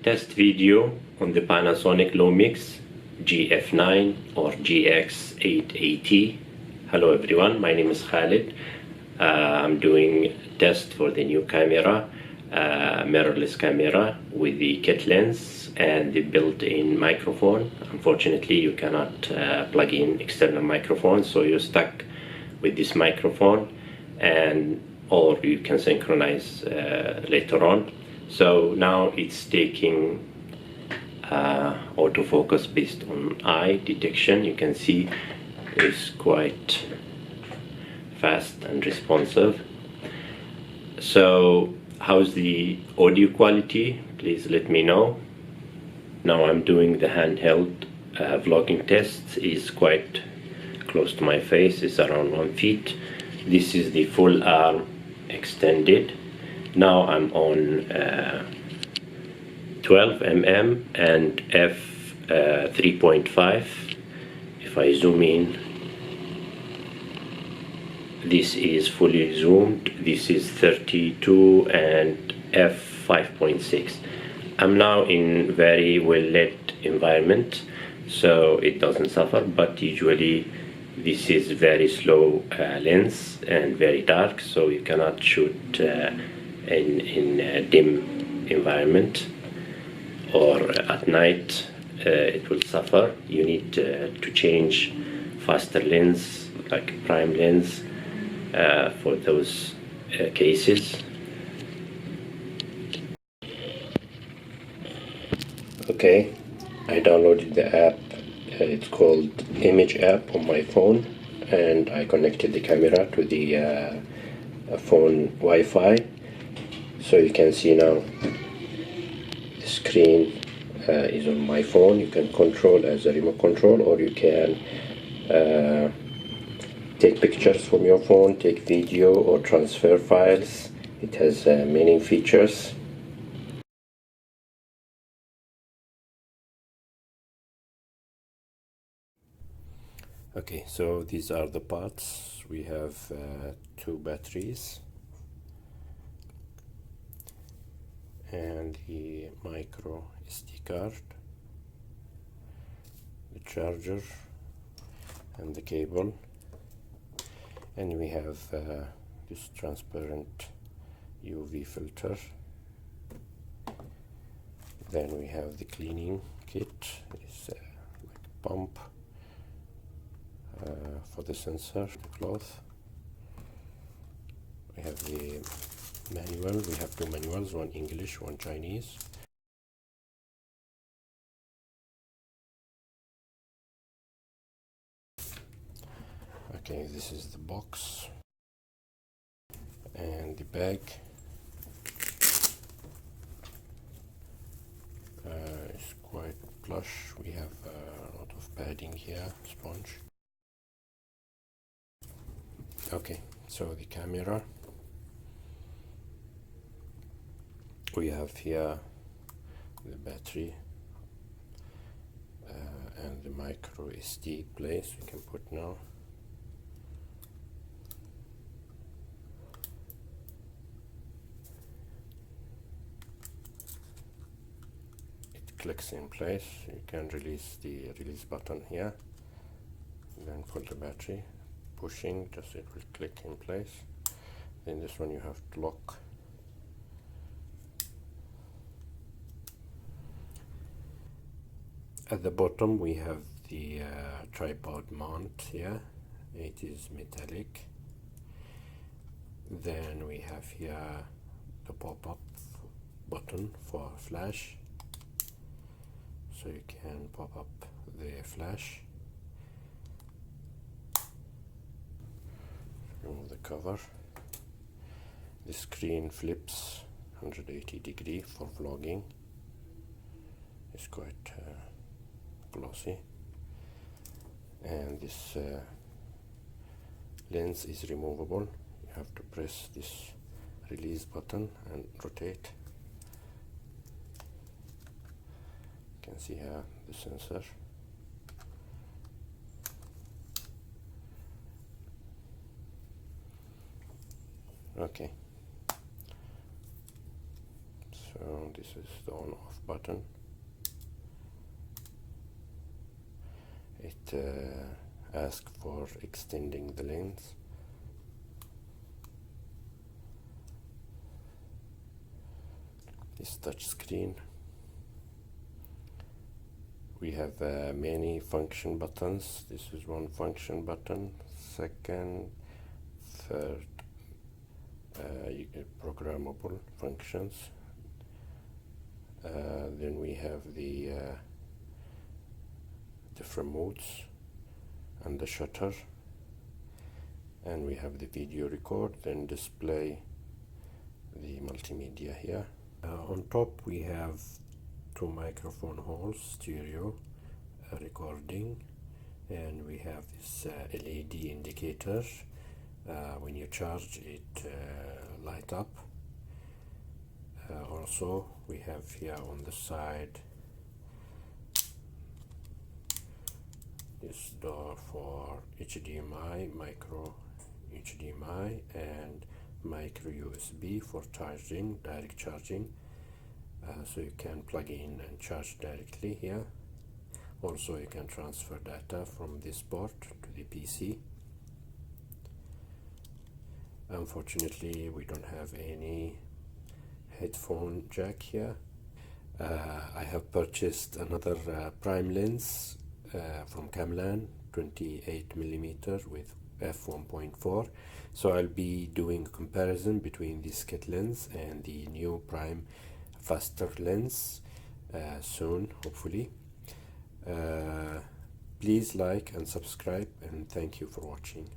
Test video on the Panasonic Lumix GF9 or GX880. Hello everyone, my name is Khalid. I'm doing test for the new camera, mirrorless camera with the kit lens and the built-in microphone. Unfortunately, you cannot plug in external microphone, so you're stuck with this microphone, or you can synchronize later on. So now it's taking autofocus based on eye detection. You can see it's quite fast and responsive. So how's the audio quality? Please let me know. Now I'm doing the handheld vlogging test. Is quite close to my face. It's around 1 feet. This is the full arm extended. Now I'm on 12 mm and f 3.5. If I zoom in, this is fully zoomed. This is 32 and f 5.6. I'm now in very well lit environment, so it doesn't suffer, but usually this is very slow lens and very dark, so you cannot shoot in a dim environment, or at night it will suffer. You need to change faster lens, like prime lens, for those cases. Okay, I downloaded the app. It's called Image app on my phone, and I connected the camera to the phone Wi-Fi. So you can see now the screen is on my phone. You can control as a remote control, or you can take pictures from your phone, take video, or transfer files. It has many features. Okay, so these are the parts. We have 2 batteries and the micro SD card, the charger and the cable, and we have this transparent UV filter. Then we have the cleaning kit. It's like a pump for the sensor, the cloth. We have the manual. We have 2 manuals, one English, one Chinese. Okay, this is the box and the bag. It's quite plush. We have a lot of padding here, sponge. Okay, so the camera. We have here the battery and the micro SD place we can put now. It clicks in place. You can release the release button here, then pull the battery. Pushing, just it will click in place. Then this one you have to lock. At the bottom we have the tripod mount here. It is metallic. Then we have here the pop-up button for flash, so you can pop up the flash. Remove the cover. The screen flips 180 degree for vlogging. It's quite glossy, and this lens is removable. You have to press this release button and rotate. You can see here the sensor. Okay, so this is the on-off button. It asks for extending the lens. This touch screen. We have many function buttons. This is one function button, second, third, programmable functions. Then we have the different modes and the shutter, and we have the video record, then display the multimedia here. On top we have two microphone holes, stereo recording, and we have this LED indicator. When you charge it light up. Also we have here on the side this door for HDMI, micro HDMI, and micro USB for charging, direct charging, so you can plug in and charge directly here. Also you can transfer data from this port to the PC. Unfortunately we don't have any headphone jack here. I have purchased another prime lens from Camlan, 28mm with f1.4, so I'll be doing comparison between this kit lens and the new prime faster lens soon, hopefully. Please like and subscribe, and thank you for watching.